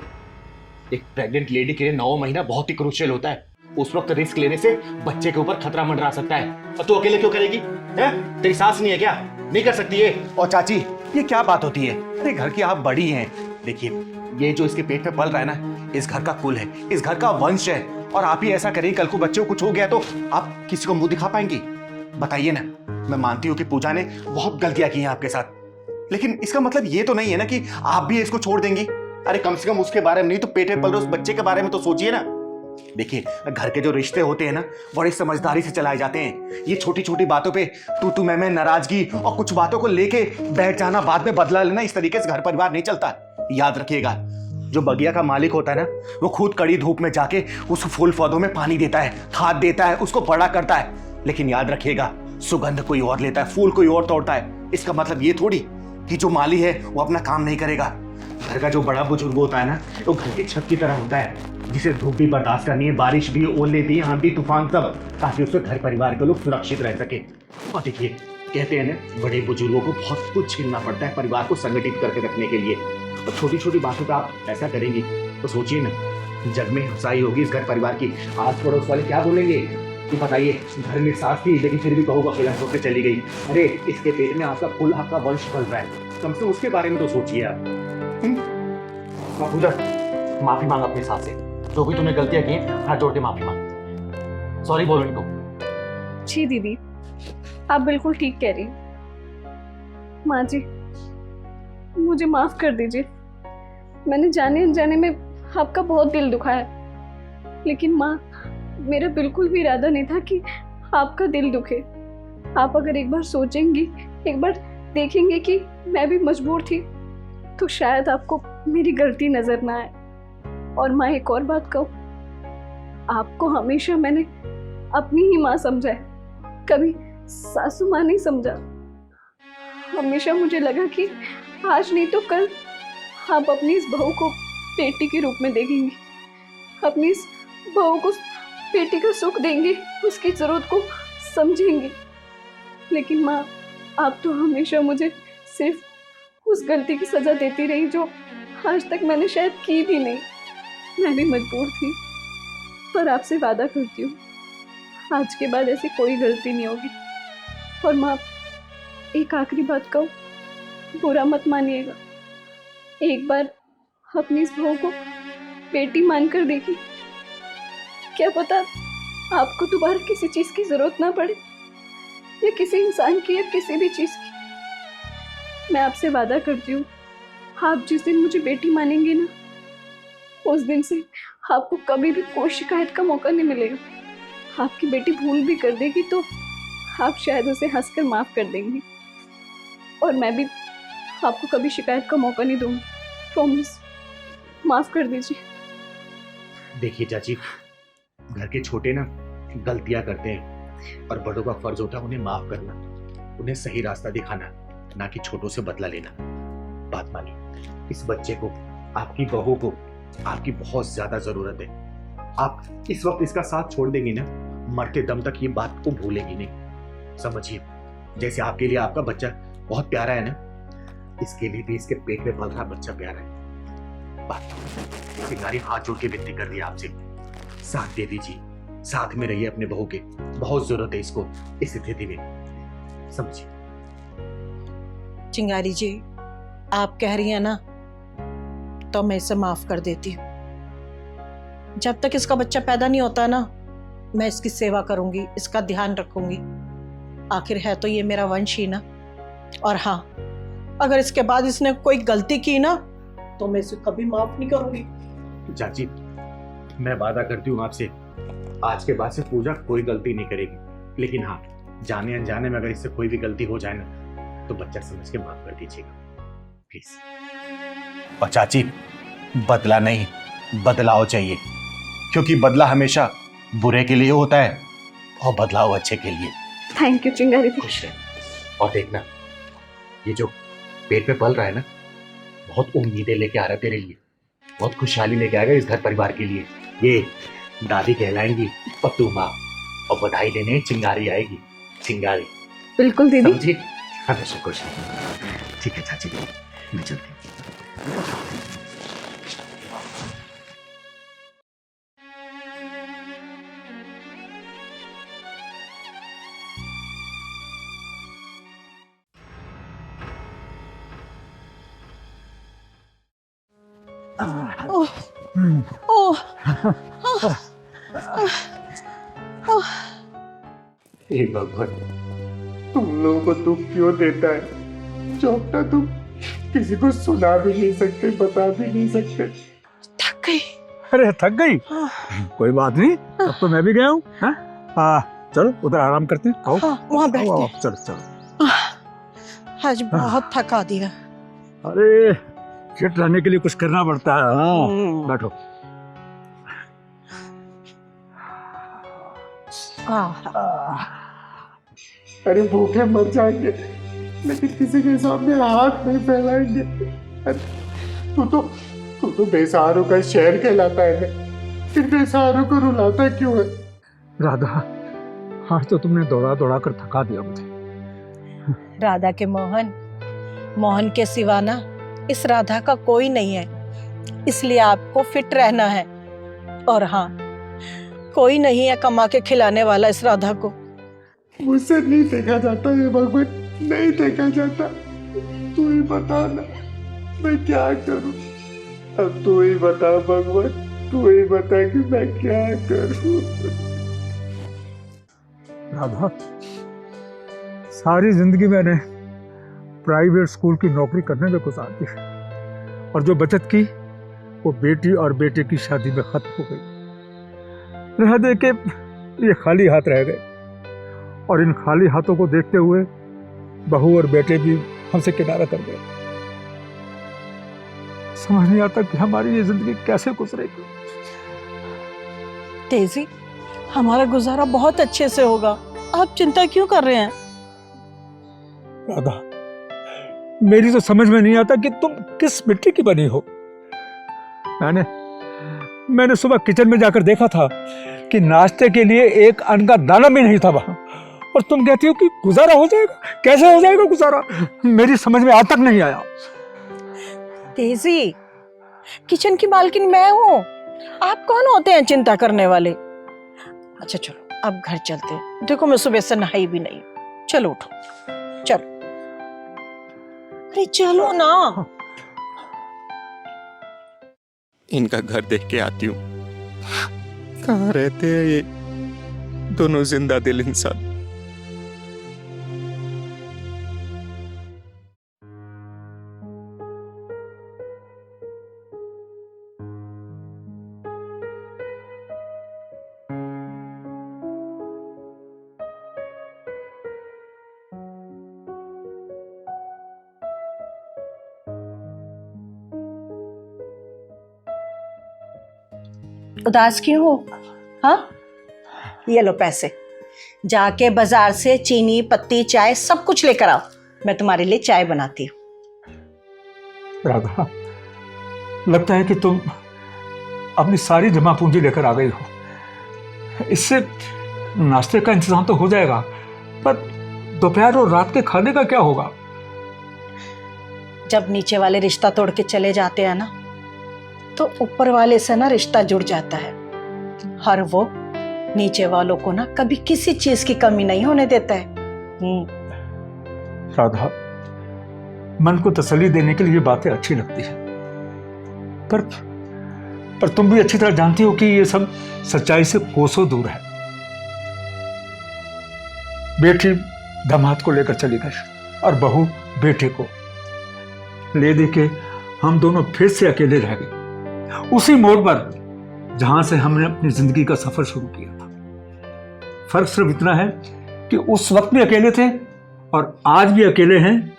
एक प्रेग्नेंट लेडी के लिए 9 महीना बहुत ही क्रूशियल होता है। उस वक्त रिस्क लेने से बच्चे के ऊपर खतरा मंडरा सकता है, और तू अकेले क्यों करेगी? हैं? तेरी सास नहीं है क्या? नहीं कर सकती है? और चाची, ये क्या बात होती है? अरे घर की आप बड़ी हैं। देखिए, ये जो इसके पेट में पल रहा है ना, इस घर का कुल है, इस घर का वंश है। और आप ही ऐसा करें, कल को बच्चे को कुछ हो गया तो आप किसी को मुंह दिखा पाएंगी? बताइए ना। मैं मानती हूँ कि पूजा ने बहुत गलतियां की हैं आपके साथ, लेकिन इसका मतलब ये तो नहीं है ना कि आप भी इसको छोड़ देंगी। अरे कम से कम उसके बारे में नहीं तो पेट में पल रहे उस बच्चे के बारे में तो सोचिए ना। देखिए, घर के जो रिश्ते होते हैं ना, बड़ी समझदारी से चलाए जाते हैं। ये छोटी छोटी बातों पे तू मैं नाराजगी और कुछ बातों को लेके बैठ जाना, बाद में बदला लेना, इस तरीके से घर परिवार नहीं चलता। याद रखिएगा, जो बगिया का मालिक होता है ना, वो खुद कड़ी धूप में जाके उस फूल पौधों में पानी देता है, खाद देता है, उसको बड़ा करता है। लेकिन याद रखिएगा, सुगंध कोई और लेता है, फूल कोई और तोड़ता है। इसका मतलब ये थोड़ी कि जो माली है वो अपना काम नहीं करेगा। घर का जो बड़ा बुजुर्ग होता है ना, वो घर की छत की तरह होता है, जिसे धूप भी बर्दाश्त करनी है, बारिश भी, ओले भी, आंधी तूफान सब, ताकि उसके घर परिवार के लोग सुरक्षित रह सके। और देखिए, कहते हैं ना, बड़े बुजुर्गों को बहुत कुछ झेलना पड़ता है परिवार को संगठित करके रखने के लिए। और छोटी छोटी बातों पर आप ऐसा करेंगी तो सोचिए ना, जग में हंसाई होगी इस घर परिवार की। आस पड़ोस वाले क्या बोलेंगे? तो बताइए, घर में सास थी लेकिन फिर भी कहूँगा अकेला होकर चली गई। अरे इसके पेट में आपका कुल आपका वंश पल रहा है, कम से उसके बारे में तो सोचिए आप। पूजा, माफी मांग अपने सास से, जो भी तुमने गलतियां की हाथ जोड़ के माफी मांग। सॉरी बोलो इनको। जी दीदी, आप बिल्कुल ठीक कह रही हैं। माँ जी, मुझे माफ कर दीजिए। मैंने जाने अनजाने में आपका बहुत दिल दुखाया, लेकिन माँ, मेरा बिल्कुल भी इरादा नहीं था कि आपका दिल दुखे। आप अगर एक बार सोचेंगी, एक बार देखेंगे कि मैं भी मजबूर थी, तो शायद आपको मेरी गलती नजर ना आए। और माँ, एक और बात कहूँ, आपको हमेशा मैंने अपनी ही माँ समझा है, कभी सासू माँ नहीं समझा। हमेशा मुझे लगा कि आज नहीं तो कल आप अपनी इस बहू को बेटी के रूप में देखेंगी, अपनी इस बहू को बेटी का सुख देंगे, उसकी जरूरत को समझेंगे। लेकिन माँ, आप तो हमेशा मुझे सिर्फ उस गलती की सजा देती रही जो आज तक मैंने शायद की भी नहीं। मैं भी मजबूर थी, पर आपसे वादा करती हूँ आज के बाद ऐसी कोई गलती नहीं होगी। और माँ, एक आखिरी बात कहूँ, बुरा मत मानिएगा, एक बार अपनी इस बहू को बेटी मानकर देखिए। क्या पता आपको दोबारा किसी चीज की जरूरत ना पड़े, या किसी इंसान की या किसी भी चीज की। मैं आपसे वादा करती हूँ, आप जिस दिन मुझे बेटी मानेंगे ना, उस दिन से आपको कभी भी कोई शिकायत का मौका नहीं मिलेगा। आपकी बेटी भूल भी कर देगी तो आप शायद उसे हंसकर माफ कर देंगी, और मैं भी आपको कभी शिकायत का मौका नहीं दूंगी। प्रॉमिस, माफ कर दीजिए। देखिए चाची, घर के छोटे ना गलतियां करते हैं और बड़ों का फर्ज होता है उन्हें माफ करना, उन्हें सही रास्ता दिखाना, ना कि छोटों से बदला लेना। बात मानिए, इस बच्चे को, आपकी बहू को आपकी बहुत ज्यादा जरूरत है। आप इस वक्त इसका साथ छोड़ देंगे ना, मरते दम तक ये बात को भूलेगी नहीं। समझिए, जैसे आपके लिए आपका बच्चा बहुत प्यारा है ना, इसके लिए भी इसके पेट में पल रहा बच्चा प्यारा है। चिंगारी हाथ जोड़ के विनती कर दिया आपसे, साथ दे दीजिए, साथ में रहिए अपने बहू के, बहुत जरूरत है इसको इस स्थिति में, समझिए। चिंगारी जी, आप कह रही हैं ना, तो मैं इसे माफ कर देती हूँ। जब तक इसका बच्चा पैदा नहीं होता ना, मैं इसकी सेवा करूंगी, इसका ध्यान रखूंगी। आखिर है तो ये मेरा वंश ही ना। और हाँ, अगर इसके बाद इसने कोई गलती की ना, तो मैं इसे कभी माफ नहीं करूंगी। चाची, मैं वादा करती हूँ आपसे, आज के बाद से पूजा कोई गलती नहीं करेगी। लेकिन हाँ, जाने अनजाने में अगर इससे कोई भी गलती हो जाए ना, तो बच्चा समझ के माफ कर दीजिएगा प्लीज। और चाची, बदला नहीं, बदलाव चाहिए, क्योंकि बदला हमेशा बुरे के लिए होता है और बदलाव अच्छे के लिए। थैंक यू चिंगारी जी। खुश रहे। और देखना, ये जो पेट पे पल रहा है ना, बहुत उम्मीदें लेके आ रहा है तेरे लिए, बहुत खुशहाली लेके आएगा इस घर परिवार के लिए। ये दादी कहलाएंगी और तू माँ, और बधाई देने चिंगारी आएगी। चिंगारी बिल्कुल दीदी। समझी? हमेशा खुश रहे। ठीक है चाची, मैं चलती हूँ। ओह, ओह, हे भगवान, तुम लोगों को दुख क्यों देता है जो अपना दुख किसी को सुना भी नहीं सकते, बता भी नहीं सकते। थक गई। अरे थक गई? कोई बात नहीं, अब तो मैं भी गया हूँ। चलो उधर आराम करते हैं। आओ, वहाँ बैठते आओ, हैं। चलो चलो। आज बहुत थका दिया। अरे फिट रहने के लिए कुछ करना पड़ता है। हाँ, बैठो। अरे भूखे मर जाएंगे, लेकिन किसी के सामने हाथ नहीं फैलाएंगे। तू तो बेसहारों का शहर कहलाता है ना, फिर बेसहारों को रुलाता क्यों है? राधा, आज तो तुमने दौड़ा दौड़ा कर थका दिया मुझे। राधा के मोहन, मोहन के सिवा ना इस राधा का कोई नहीं है, इसलिए आपको फिट रहना है। और हाँ, कोई नहीं है कमा के खिलाने वाला इस राधा को। मुझसे नहीं देखा जाता ये भगवान, नहीं देखा जाता। तू ही बता ना, मैं क्या करूं? अब तू ही बता भगवान, तू ही बता कि मैं क्या करूं? राधा, सारी जिंदगी मैंने प्राइवेट स्कूल की नौकरी करने में गुजार दी, और जो बचत की वो बेटी और बेटे की शादी में खत्म हो गई। रह दे के ये खाली हाथ रह गए, और इन खाली हाथों को देखते हुए बहू और बेटे भी हमसे किनारा कर गए। समझ नहीं आता कि हमारी ये जिंदगी कैसे गुजरेगी। तेजी, हमारा गुजारा बहुत अच्छे से होगा, आप चिंता क्यों कर रहे हैं? राधा, मेरी तो समझ में नहीं आता कि तुम किस मिट्टी की बनी हो। मैंने सुबह किचन में जाकर देखा था कि नाश्ते के लिए एक अन्न का दाना भी नहीं था वहां, और तुम कहती हो कि गुजारा हो जाएगा। कैसे हो जाएगा गुजारा, मेरी समझ में आज तक नहीं आया। तेजी, किचन की मालकिन मैं हूँ, आप कौन होते हैं चिंता करने वाले। अच्छा चलो अब घर चलते हैं, देखो मैं सुबह से नहाई भी नहीं। चलो उठो, चलो। अरे चलो ना। इनका घर देख के आती हूँ, कहाँ रहते हैं ये दोनों जिंदा दिल इंसान। उदास क्यों हो? हाँ, ये लो पैसे, जाके बाजार से चीनी, पत्ती, चाय सब कुछ लेकर आओ, मैं तुम्हारे लिए चाय बनाती हूँ। राधा, लगता है कि तुम अपनी सारी जमा पूंजी लेकर आ गई हो। इससे नाश्ते का इंतजाम तो हो जाएगा, पर दोपहर और रात के खाने का क्या होगा? जब नीचे वाले रिश्ता तोड़ के चले जाते हैं ना, तो ऊपर वाले से ना रिश्ता जुड़ जाता है। हर वो नीचे वालों को ना कभी किसी चीज की कमी नहीं होने देता है। राधा, मन को तसल्ली देने के लिए ये बातें अच्छी लगती है, पर तुम भी अच्छी तरह जानती हो कि ये सब सच्चाई से कोसों दूर है। बेटी दामाद को लेकर चली गई और बहू बेटे को ले दे के हम दोनों फिर से अकेले रह गए, उसी मोड़ पर जहां से हमने अपनी जिंदगी का सफर शुरू किया था। फर्क सिर्फ इतना है कि उस वक्त भी अकेले थे और आज भी अकेले हैं,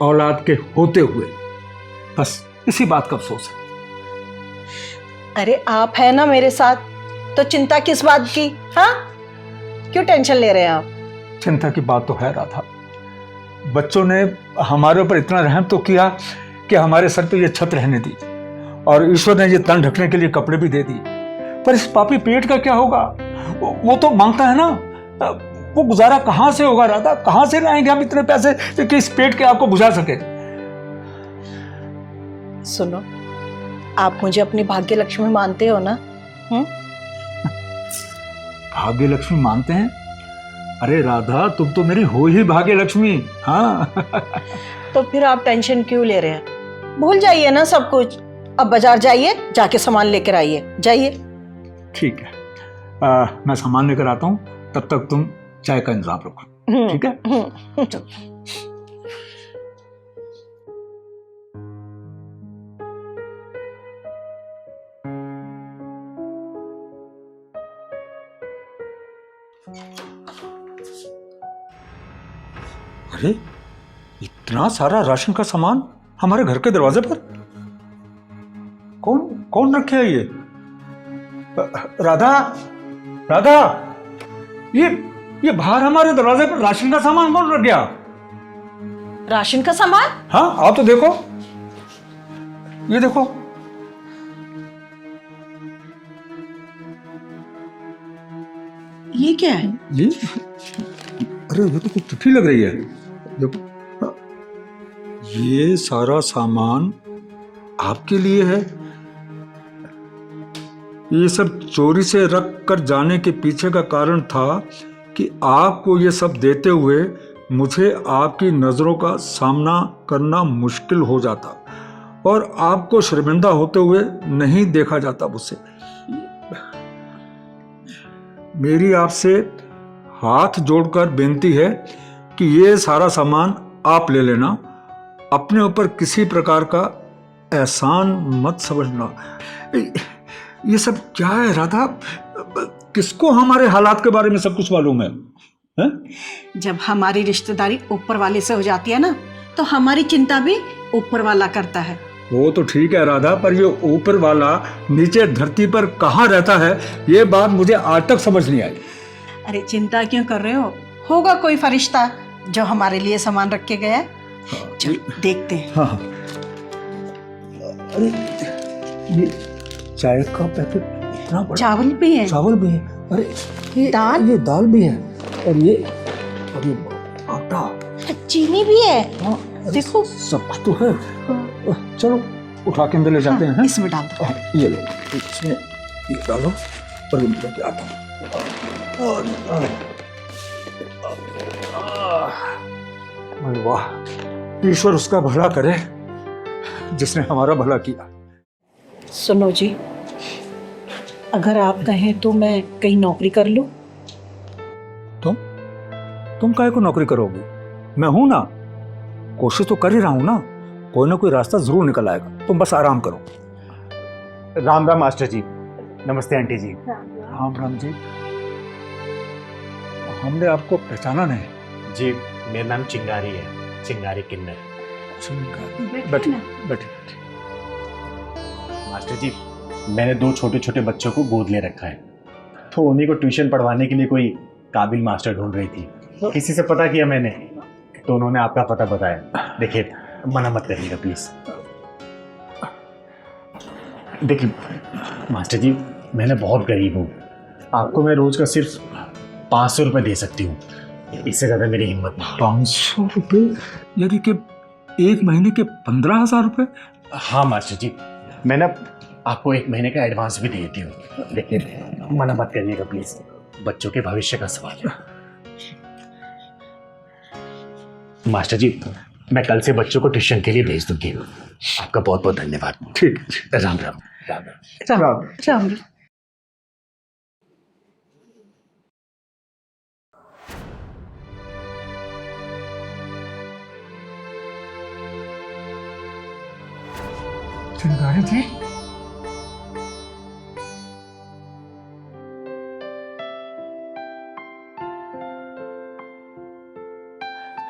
औलाद के होते हुए। बस इसी बात का अफसोस है। अरे आप है ना मेरे साथ, तो चिंता किस बात की? हाँ, क्यों टेंशन ले रहे हैं आप? चिंता की बात तो है राधा, बच्चों ने हमारे ऊपर इतना रहम तो किया कि हमारे सर पे ये छत रहने दी, और ईश्वर ने ये तन ढकने के लिए कपड़े भी दे दिए। पर इस पापी पेट का क्या होगा? वो तो मांगता है ना, वो गुजारा कहां से होगा राधा? कहां से लाएंगे हम इतने पैसे कि इस पेट के आपको बुझा सके? सुनो, आप मुझे अपनी भाग्य लक्ष्मी मानते हो ना? भाग्य लक्ष्मी मानते हैं? अरे राधा, तुम तो मेरी हो ही भाग्य लक्ष्मी। हाँ। तो फिर आप टेंशन क्यों ले रहे हैं? भूल जाइए ना सब कुछ। अब बाजार जाइए, जाके सामान लेकर आइए, जाइए। ठीक है, मैं सामान लेकर आता हूँ, तब तक तुम चाय का इंतजाम रखो, ठीक है? अरे इतना सारा राशन का सामान हमारे घर के दरवाजे पर कौन कौन रखे है ये? राधा, राधा, ये बाहर हमारे दरवाजे पर राशन का सामान कौन रख गया? राशन का सामान? हाँ, आप तो देखो, ये देखो। ये क्या है? ये अरे ये तो कुछ चिट्ठी लग रही है, देखो। ये सारा सामान आपके लिए है। ये सब चोरी से रख कर जाने के पीछे का कारण था कि आपको ये सब देते हुए मुझे आपकी नज़रों का सामना करना मुश्किल हो जाता और आपको शर्मिंदा होते हुए नहीं देखा जाता मुझसे। मेरी आपसे हाथ जोड़कर बेनती है कि ये सारा सामान आप ले लेना, अपने ऊपर किसी प्रकार का एहसान मत समझना। ये सब क्या है राधा? किसको हमारे हालात के बारे में सब कुछ मालूम है? जब हमारी रिश्तेदारी ऊपर वाले से हो जाती है ना, तो हमारी चिंता भी ऊपर वाला करता है। वो तो ठीक है राधा, पर ये ऊपर वाला नीचे धरती पर कहाँ रहता है, ये बात मुझे आज तक समझ नहीं आई। अरे चिंता क्यों कर रहे हो? होगा कोई फरिश्ता जो हमारे लिए सामान रख के गया है। चलो देखते हैं। हाँ। अरे ये चाय का पैकेट इतना बड़ा। चावल भी है। चावल भी है। अरे ये दाल भी है। और ये अरे आटा चीनी भी है, हाँ, देखो। सब तो है। चलो उठा के अंदर ले जाते हैं। इसमें डाल दो। ये लो, इसमें ये डालो और ये लेके आता हूँ। अरे वाह, ईश्वर उसका भला करे जिसने हमारा भला किया। सुनो जी, अगर आप कहें तो मैं कहीं नौकरी कर लूं। तुम काहे को नौकरी करोगी? मैं हूं ना, कोशिश तो कर ही रहा हूं ना, कोई ना कोई रास्ता जरूर निकल आएगा, तुम बस आराम करो। राम राम मास्टर जी। नमस्ते आंटी जी। राम राम जी। हमने आपको पहचाना नहीं। जी मेरा नाम चिंगारी है, चिंगारी किन्नर। बैठे बैठे। मास्टर जी मैंने 2 छोटे छोटे बच्चों को गोद ले रखा है, तो उन्हीं को ट्यूशन पढ़वाने के लिए कोई काबिल मास्टर ढूंढ रही थी। किसी से पता किया मैंने, तो उन्होंने आपका पता बताया। देखिए मना मत करिएगा प्लीज। देखिए मास्टर जी मैंने बहुत गरीब हूँ, आपको मैं रोज का सिर्फ 500 रुपये दे सकती हूँ, इससे ज़्यादा मेरी हिम्मत नहीं। 500 रुपये यानी कि 1 महीने के 15,000 रुपये? हाँ मास्टर जी, मैं ना आपको 1 महीने का एडवांस भी दे देती हूँ, लेकिन मना मत करिएगा प्लीज, बच्चों के भविष्य का सवाल है। मास्टर जी मैं कल से बच्चों को ट्यूशन के लिए भेज दूंगी। आपका बहुत बहुत धन्यवाद। ठीक। राम राम। राम राम। चिंगारी जी,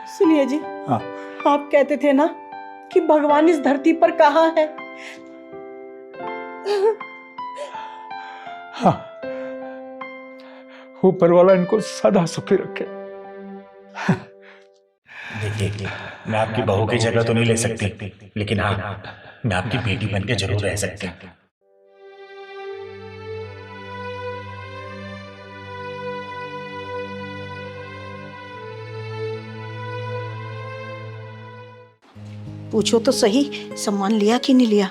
सुनिए जी, हाँ। आप कहते थे ना कि भगवान इस धरती पर कहाँ है? हाँ, ऊपर वाला इनको सदा सुखी रखे। देखिए मैं आपकी बहू की जगह तो नहीं ले सकती, लेकिन हाँ मैं आपकी बेटी बन के जरूर रह सकती हूँ। पूछो तो सही, सम्मान लिया कि नहीं लिया?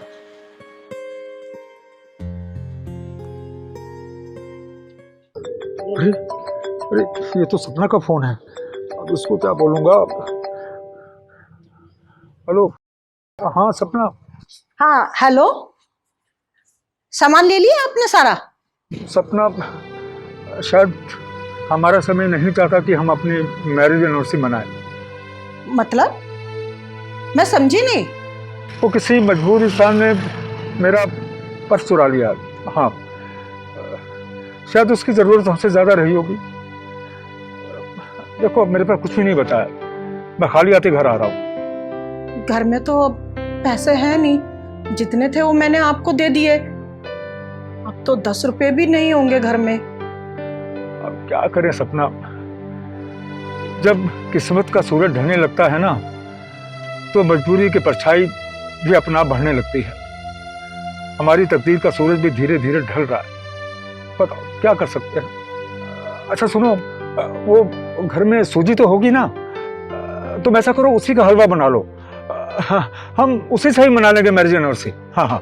अरे अरे ये तो सपना का फोन है, अब इसको क्या बोलूंगा। हेलो, हाँ सपना। हाँ हेलो, सामान ले लिया आपने सारा? सपना शायद हमारा समय नहीं चाहता कि हम अपनी मैरिज एनिवर्सरी मनाएं। मतलब मैं समझी नहीं। वो किसी मजबूर इंसान ने मेरा पर्स चुरा लिया। हाँ, शायद उसकी ज़रूरत हमसे ज़्यादा रही होगी। देखो मेरे पास कुछ भी नहीं बताया, मैं खाली आते घर आ रहा हूँ। घर में तो पैसे हैं नहीं, जितने थे वो मैंने आपको दे दिए। अब तो 10 रुपए भी नहीं होंगे घर में। अब क्या करें सपना, जब किस्मत का सूरज ढलने लगता है ना, तो मजबूरी की परछाई भी अपना आप बढ़ने लगती है। हमारी तकदीर का सूरज भी धीरे धीरे ढल रहा है, बताओ क्या कर सकते हैं। अच्छा सुनो, वो घर में सूजी तो होगी ना, तुम ऐसा करो उसी का हलवा बना लो, हम उसी से ही मना लेंगे मैरिज एनिवर्सरी। हाँ हाँ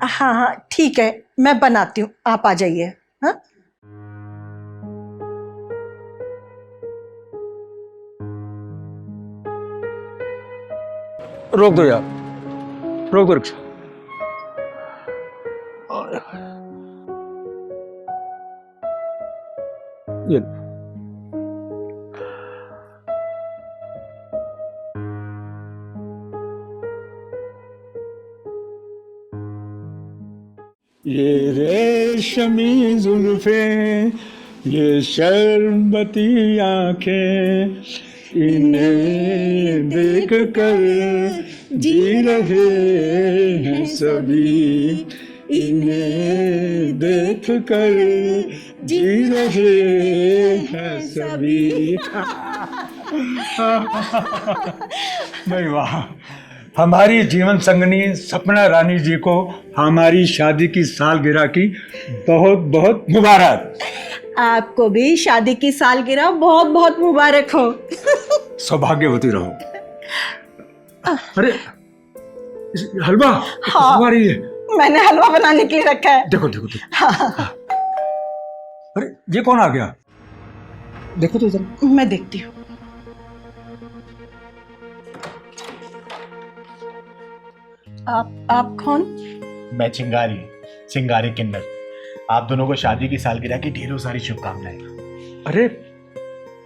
हाँ हाँ ठीक है, मैं बनाती हूँ, आप आ जाइए। हाँ रोक दो यार, रोक दो रिक्शा। ये रेशमी जुल्फे, ये शर्बती आंखें, इन्हें देख कर जी रहे हैं सभी, इन्हें देख कर जी रहे हैं सभी। भाई वाह, हमारी जीवन संगनी सपना रानी जी को हमारी शादी की सालगिरह की बहुत बहुत मुबारक। आपको भी शादी की सालगिरह बहुत बहुत मुबारक हो। सौभाग्यवती रहो। अरे हलवा हाँ। आ रही है। मैंने हलवा बनाने के लिए रखा है। देखो देखो देखो। अरे ये कौन आ गया? देखो तो जरा। मैं देखती हूँ। आप कौन? मैं चिंगारी, चिंगारी किन्नर। आप दोनों को शादी की सालगिरह की ढेरों सारी शुभकामनाएं। अरे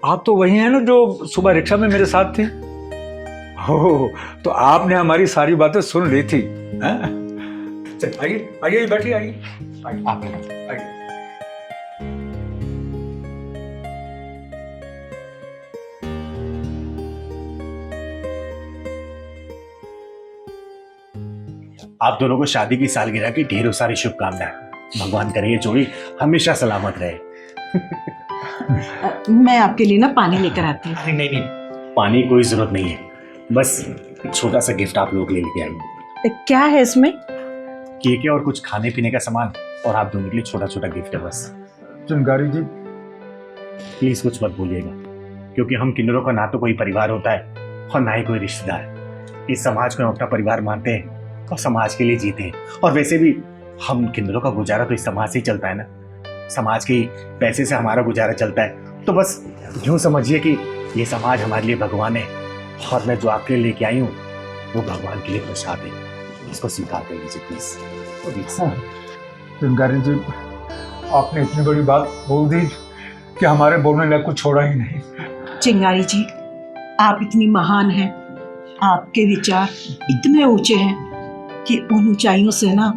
आप तो वही हैं ना जो सुबह रिक्शा में मेरे साथ थी। हो तो आपने हमारी सारी बातें सुन ली थी। चल आइए आइए बैठिए आइए आप आइए। आप दोनों को शादी की सालगिरह की ढेरों सारी शुभकामनाएं। भगवान करे ये जोड़ी हमेशा सलामत रहे। मैं आपके लिए ना पानी लेकर आती हूँ। नहीं नहीं नहीं, पानी की कोई जरूरत नहीं है, बस छोटा सा गिफ्ट आप लोग ले लेके आइए। क्या है इसमें? केक है और कुछ खाने पीने का सामान, और आप दोनों के लिए छोटा छोटा गिफ्ट है बस। चिंगारी जी प्लीज कुछ मत बोलिएगा, क्योंकि हम किन्नरों का ना तो कोई परिवार होता है और ना ही कोई रिश्तेदार। इस समाज को हम अपना परिवार मानते हैं और समाज के लिए जीते हैं। और वैसे भी हम किन्नरों का गुजारा तो इस समाज से ही चलता है ना, समाज के पैसे से हमारा गुजारा चलता है। तो बस यूं समझिए कि ये समाज हमारे लिए भगवान है, और मैं जो आपके लिए लेके आई हूँ वो भगवान के लिए प्रसाद है। इसको स्वीकार कर लीजिए प्लीज। चिंगारी जी आपने इतनी बड़ी बात बोल दी कि हमारे बोलने लायक कुछ छोड़ा ही नहीं। चिंगारी जी आप इतनी महान हैं, आपके विचार इतने ऊंचे हैं कि उन ऊंचाइयों से ना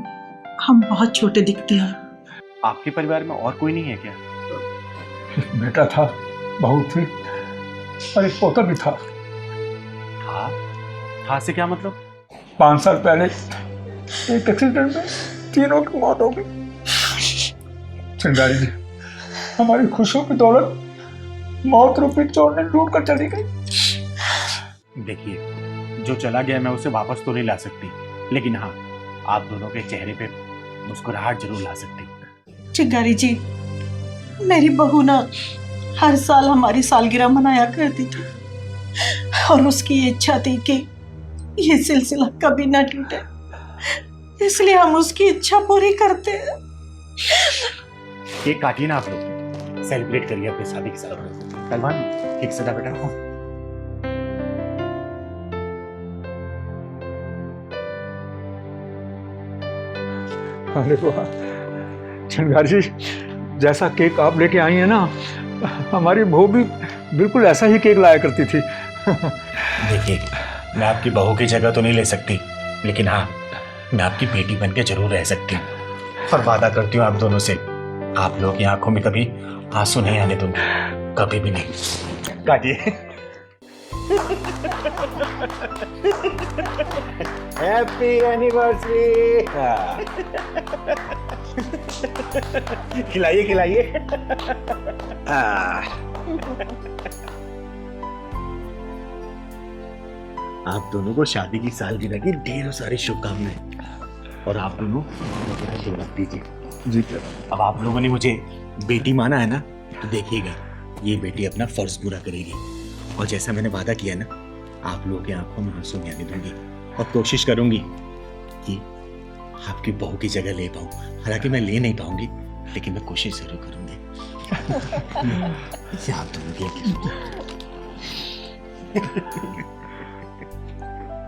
हम बहुत छोटे दिखते हैं। आपके परिवार में और कोई नहीं है क्या? बेटा था, बहू थी और एक पोता भी था। था से क्या मतलब? 5 साल पहले एक एक्सीडेंट में तीनों की मौत हो गई। चिंगारी जी हमारी खुशियों की दौलत मौत रूपी चोर ने लूट कर चली गई। देखिए जो चला गया मैं उसे वापस तो नहीं ला सकती, लेकिन हाँ आप दोनों के चेहरे पे मुस्कुराहट जरूर ला सकती। चिंगारी जी मेरी बहू ना हर साल हमारी सालगिरह मनाया करती थी, और उसकी ये इच्छा थी कि ये सिलसिला कभी ना टूटे, इसलिए हम उसकी इच्छा पूरी करते हैं। केक काटिए ना आप लोग, सेलिब्रेट करिए अपनी शादी की सालगिरह। पहलवान केक सजा बेटा। अरे वाह चिंगारी जी, जैसा केक आप लेके आई हैं ना, हमारी बहू भी बिल्कुल ऐसा ही केक लाया करती थी। देखिए मैं आपकी बहू की जगह तो नहीं ले सकती, लेकिन हाँ मैं आपकी बेटी बन के जरूर रह सकती हूँ, और वादा करती हूँ आप दोनों से आप लोग की आंखों में कभी आंसू नहीं आने दूंगी, कभी भी नहीं। काटिए। Happy anniversary. खिलाइए खिलाइए। आप दोनों को शादी की सालगिरह की ढेरों सारी शुभकामनाएं, और आप दोनों आशीर्वाद दीजिए। जी अब आप लोगों ने मुझे बेटी माना है ना, तो देखिएगा ये बेटी अपना फर्ज पूरा करेगी, और जैसा मैंने वादा किया ना आप लोगों की आंखों में आंसू नहीं आने दूंगी, और कोशिश करूंगी कि आपकी बहू की जगह ले पाऊं। हालांकि मैं ले नहीं पाऊंगी, लेकिन मैं कोशिश जरूर करूंगी। याद दूंगी।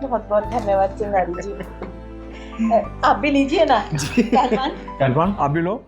बहुत बहुत धन्यवाद चिंगारी जी। आप भी लीजिए ना। पहलवान आप भी लो।